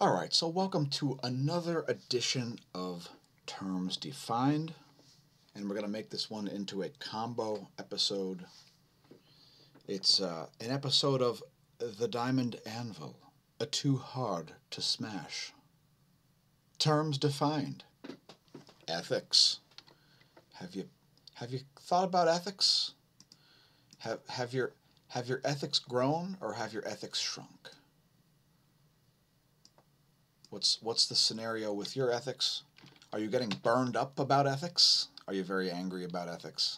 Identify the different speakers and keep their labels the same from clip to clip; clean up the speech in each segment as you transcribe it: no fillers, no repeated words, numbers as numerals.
Speaker 1: Alright, so welcome to another edition of Terms Defined, and we're going to make this one into a combo episode. It's an episode of The Diamond Anvil, a too hard to smash. Terms defined. Ethics. Have you thought about ethics? Have your ethics grown or have your ethics shrunk? What's the scenario with your ethics? Are you getting burned up about ethics? Are you very angry about ethics?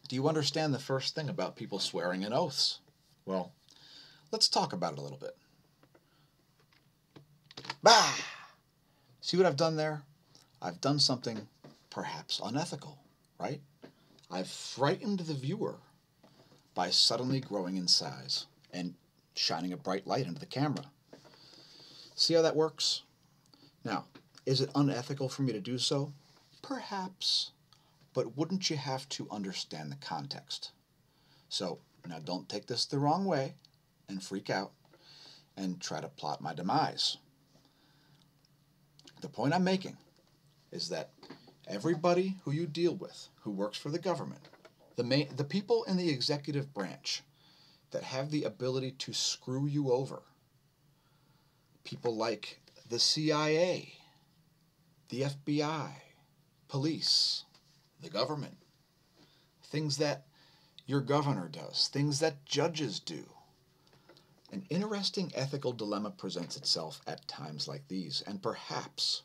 Speaker 1: Do you understand the first thing about people swearing in oaths? Well, let's talk about it a little bit. Bah! See what I've done there? I've done something perhaps unethical, right? I've frightened the viewer by suddenly growing in size and shining a bright light into the camera. See how that works? Now, is it unethical for me to do so? Perhaps, but wouldn't you have to understand the context? So, now don't take this the wrong way and freak out and try to plot my demise. The point I'm making is that everybody who you deal with, who works for the government, the people in the executive branch that have the ability to screw you over, people like the CIA, the FBI, police, the government, things that your governor does, things that judges do. An interesting ethical dilemma presents itself at times like these, and perhaps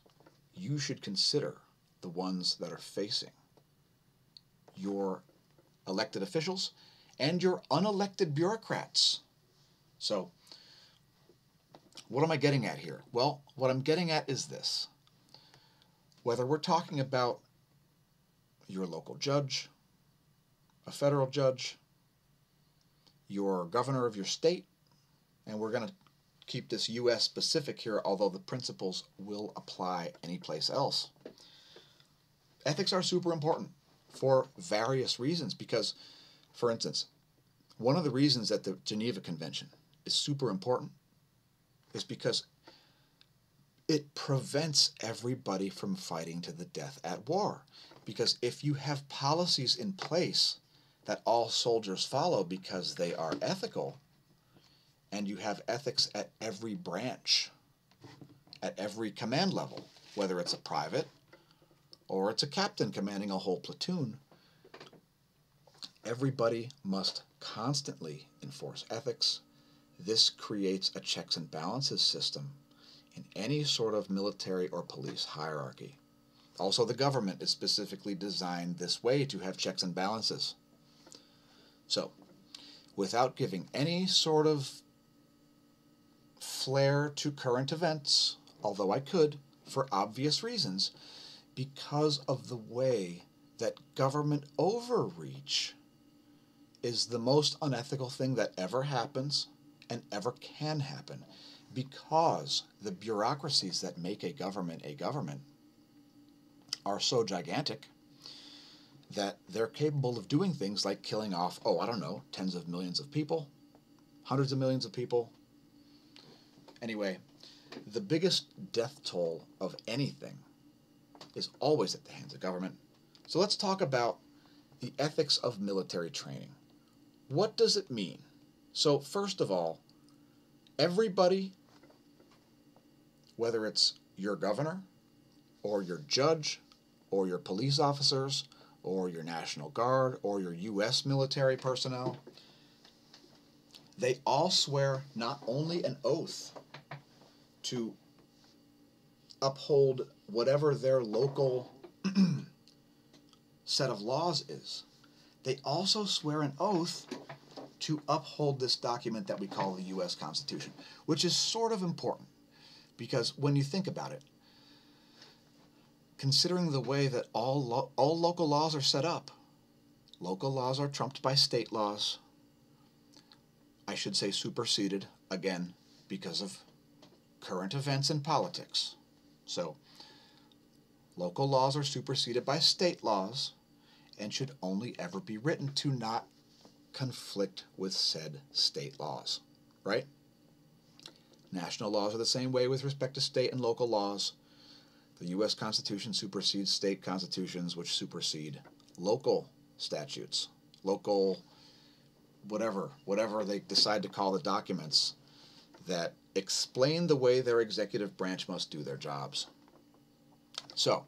Speaker 1: you should consider the ones that are facing your elected officials and your unelected bureaucrats. So, what am I getting at here? Well, what I'm getting at is this. Whether we're talking about your local judge, a federal judge, your governor of your state, and we're going to keep this U.S. specific here, although the principles will apply anyplace else. Ethics are super important for various reasons because, for instance, one of the reasons that the Geneva Convention is super important is because it prevents everybody from fighting to the death at war. Because if you have policies in place that all soldiers follow because they are ethical, and you have ethics at every branch, at every command level, whether it's a private or it's a captain commanding a whole platoon, everybody must constantly enforce ethics. This creates a checks and balances system in any sort of military or police hierarchy. Also, the government is specifically designed this way to have checks and balances. So, without giving any sort of flair to current events, although I could, for obvious reasons, because of the way that government overreach is the most unethical thing that ever happens and ever can happen, because the bureaucracies that make a government are so gigantic that they're capable of doing things like killing off, tens of millions of people, hundreds of millions of people. Anyway, the biggest death toll of anything is always at the hands of government. So let's talk about the ethics of military training. What does it mean? So first of all, everybody, whether it's your governor or your judge or your police officers or your National Guard or your U.S. military personnel, they all swear not only an oath to uphold whatever their local set of laws is, they also swear an oath to uphold this document that we call the U.S. Constitution, which is sort of important because when you think about it, considering the way that all local laws are set up, local laws are trumped by state laws. I should say superseded, again, because of current events in politics. So, local laws are superseded by state laws and should only ever be written to not conflict with said state laws, right? National laws are the same way with respect to state and local laws. The U.S. Constitution supersedes state constitutions, which supersede local statutes, local whatever they decide to call the documents that explain the way their executive branch must do their jobs. So,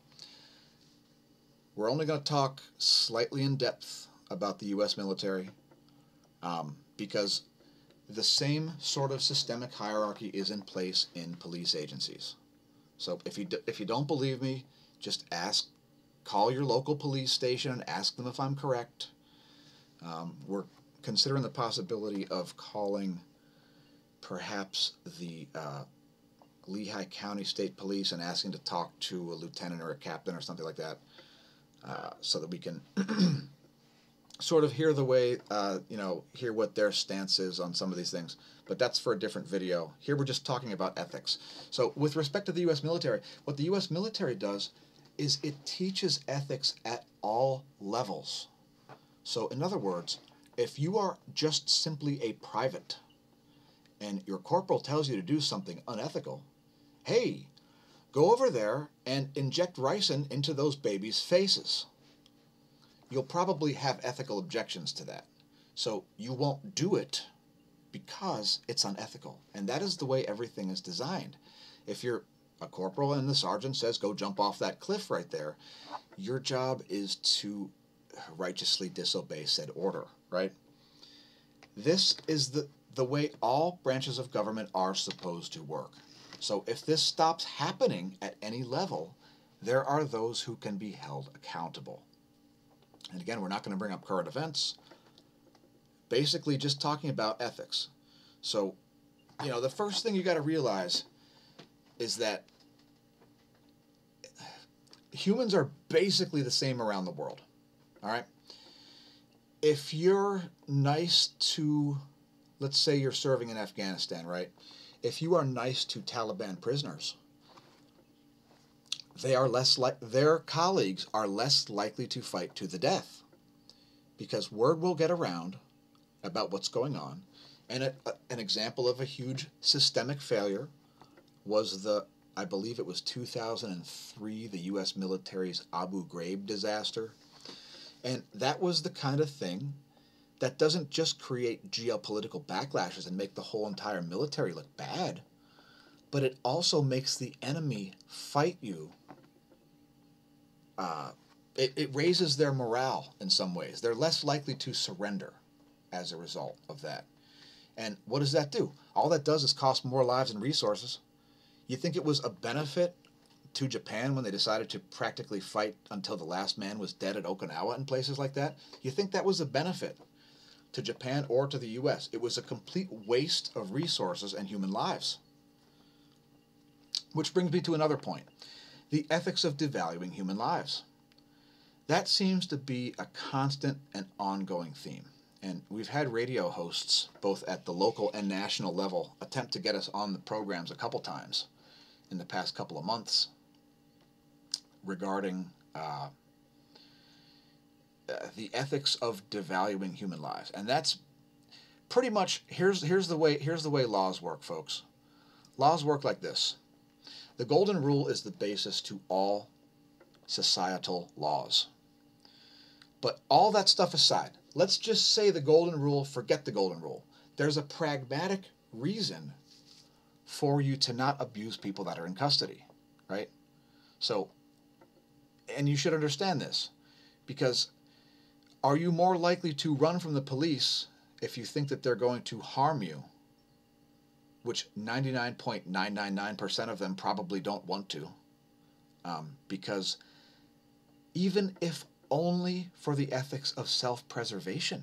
Speaker 1: we're only going to talk slightly in depth about the U.S. military because the same sort of systemic hierarchy is in place in police agencies. So if you don't believe me, just call your local police station and ask them if I'm correct. We're considering the possibility of calling perhaps the Lehigh County State Police and asking to talk to a lieutenant or a captain or something like that, so that we can sort of hear the way, hear what their stance is on some of these things. But that's for a different video. Here we're just talking about ethics. So with respect to the U.S. military, what the U.S. military does is it teaches ethics at all levels. So in other words, if you are just simply a private and your corporal tells you to do something unethical, hey, go over there and inject ricin into those babies' faces. You'll probably have ethical objections to that. So you won't do it because it's unethical. And that is the way everything is designed. If you're a corporal and the sergeant says, go jump off that cliff right there, your job is to righteously disobey said order, right? This is the way all branches of government are supposed to work. So if this stops happening at any level, there are those who can be held accountable. And again, we're not going to bring up current events. Basically, just talking about ethics. So, the first thing you got to realize is that humans are basically the same around the world. All right? If you're nice to, let's say you're serving in Afghanistan, right? If you are nice to Taliban prisoners, their colleagues are less likely to fight to the death, because word will get around about what's going on. And an example of a huge systemic failure was I believe it was 2003, the U.S. military's Abu Ghraib disaster. And that was the kind of thing that doesn't just create geopolitical backlashes and make the whole entire military look bad, but it also makes the enemy fight you. It raises their morale in some ways. They're less likely to surrender as a result of that. And what does that do? All that does is cost more lives and resources. You think it was a benefit to Japan when they decided to practically fight until the last man was dead at Okinawa and places like that? You think that was a benefit to Japan or to the U.S.? It was a complete waste of resources and human lives. Which brings me to another point. The ethics of devaluing human lives. That seems to be a constant and ongoing theme. And we've had radio hosts, both at the local and national level, attempt to get us on the programs a couple times in the past couple of months regarding the ethics of devaluing human lives. And that's pretty much, here's the way laws work, folks. Laws work like this. The golden rule is the basis to all societal laws. But all that stuff aside, let's just say the golden rule, forget the golden rule. There's a pragmatic reason for you to not abuse people that are in custody, right? So, and you should understand this, because are you more likely to run from the police if you think that they're going to harm you, which 99.999% of them probably don't want to, because even if only for the ethics of self-preservation,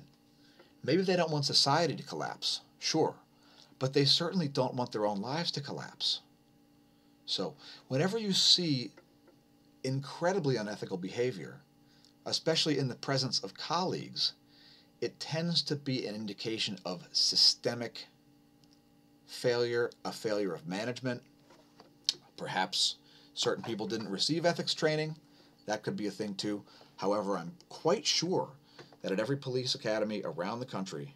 Speaker 1: maybe they don't want society to collapse, sure, but they certainly don't want their own lives to collapse. So whenever you see incredibly unethical behavior, especially in the presence of colleagues, it tends to be an indication of systemic failure, a failure of management. Perhaps certain people didn't receive ethics training. That could be a thing too. However, I'm quite sure that at every police academy around the country,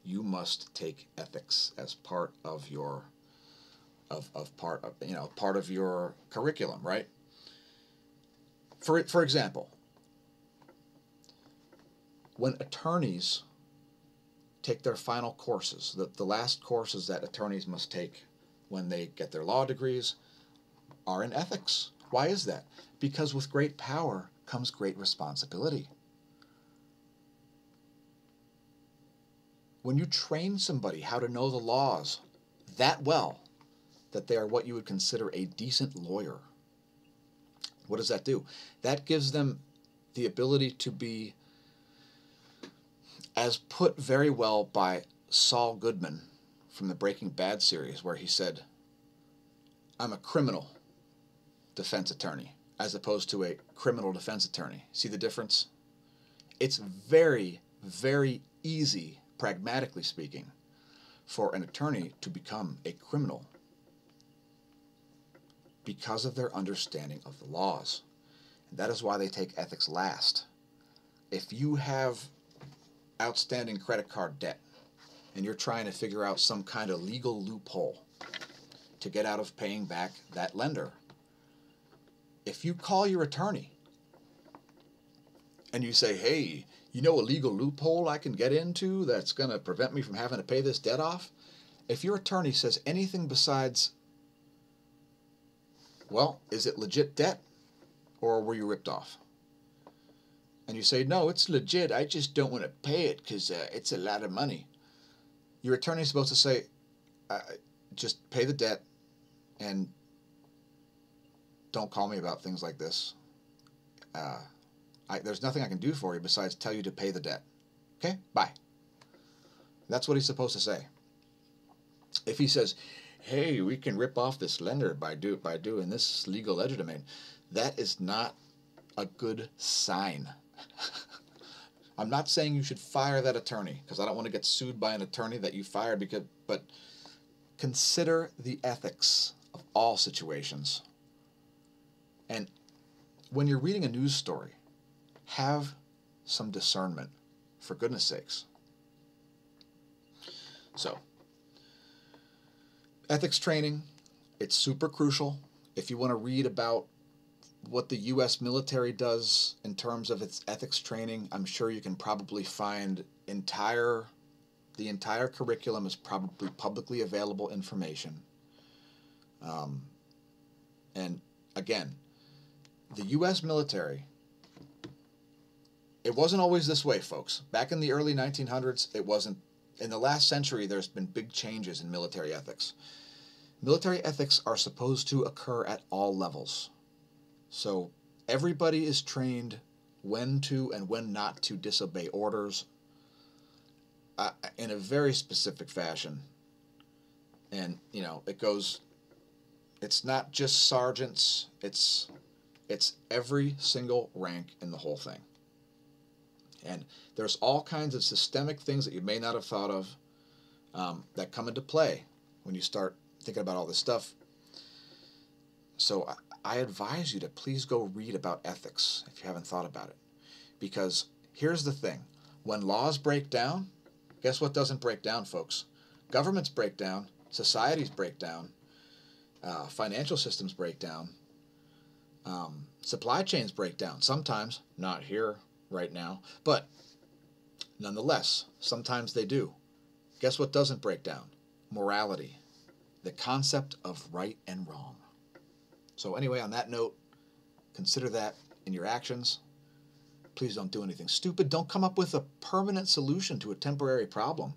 Speaker 1: you must take ethics as part of your part of your curriculum, right? For example, when attorneys take their final courses, the last courses that attorneys must take when they get their law degrees are in ethics. Why is that? Because with great power comes great responsibility. When you train somebody how to know the laws that well, that they are what you would consider a decent lawyer, what does that do? That gives them the ability to be, as put very well by Saul Goodman from the Breaking Bad series, where he said, I'm a criminal defense attorney as opposed to a criminal defense attorney. See the difference? It's very, very easy, pragmatically speaking, for an attorney to become a criminal because of their understanding of the laws. And that is why they take ethics last. If you have outstanding credit card debt and you're trying to figure out some kind of legal loophole to get out of paying back that lender, if you call your attorney and you say, hey, you know a legal loophole I can get into that's going to prevent me from having to pay this debt off? If your attorney says anything besides, well, is it legit debt or were you ripped off? And you say, no, it's legit, I just don't want to pay it because it's a lot of money. Your attorney is supposed to say, just pay the debt and don't call me about things like this. There's nothing I can do for you besides tell you to pay the debt. Okay? Bye. That's what he's supposed to say. If he says, hey, we can rip off this lender by doing this legal legerdemain, that is not a good sign. I'm not saying you should fire that attorney, because I don't want to get sued by an attorney that you fired, but consider the ethics of all situations. And when you're reading a news story, have some discernment, for goodness sakes. So, ethics training, it's super crucial. If you want to read about what the U.S. military does in terms of its ethics training, I'm sure you can probably find the entire curriculum is probably publicly available information. And again, the U.S. military, it wasn't always this way, folks. Back in the early 1900s, it wasn't. In the last century, there's been big changes in military ethics. Military ethics are supposed to occur at all levels. So everybody is trained when to and when not to disobey orders in a very specific fashion. And, it's not just sergeants, it's every single rank in the whole thing. And there's all kinds of systemic things that you may not have thought of that come into play when you start thinking about all this stuff. So I advise you to please go read about ethics if you haven't thought about it. Because here's the thing. When laws break down, guess what doesn't break down, folks? Governments break down. Societies break down. Financial systems break down. Supply chains break down. Sometimes, not here right now, but nonetheless, sometimes they do. Guess what doesn't break down? Morality. The concept of right and wrong. So anyway, on that note, consider that in your actions. Please don't do anything stupid. Don't come up with a permanent solution to a temporary problem.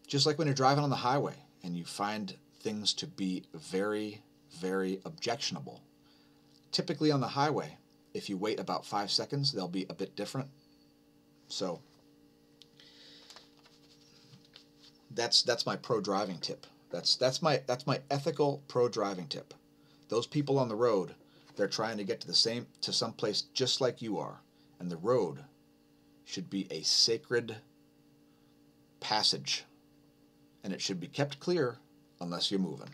Speaker 1: Just like when you're driving on the highway and you find things to be very, very objectionable. Typically on the highway, if you wait about 5 seconds, they'll be a bit different. So that's my pro-driving tip. That's my ethical pro-driving tip. Those people on the road, they're trying to get to some place just like you are, and the road should be a sacred passage, and it should be kept clear unless you're moving.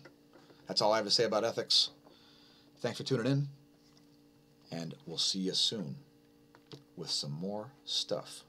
Speaker 1: That's all I have to say about ethics. Thanks for tuning in, and we'll see you soon with some more stuff.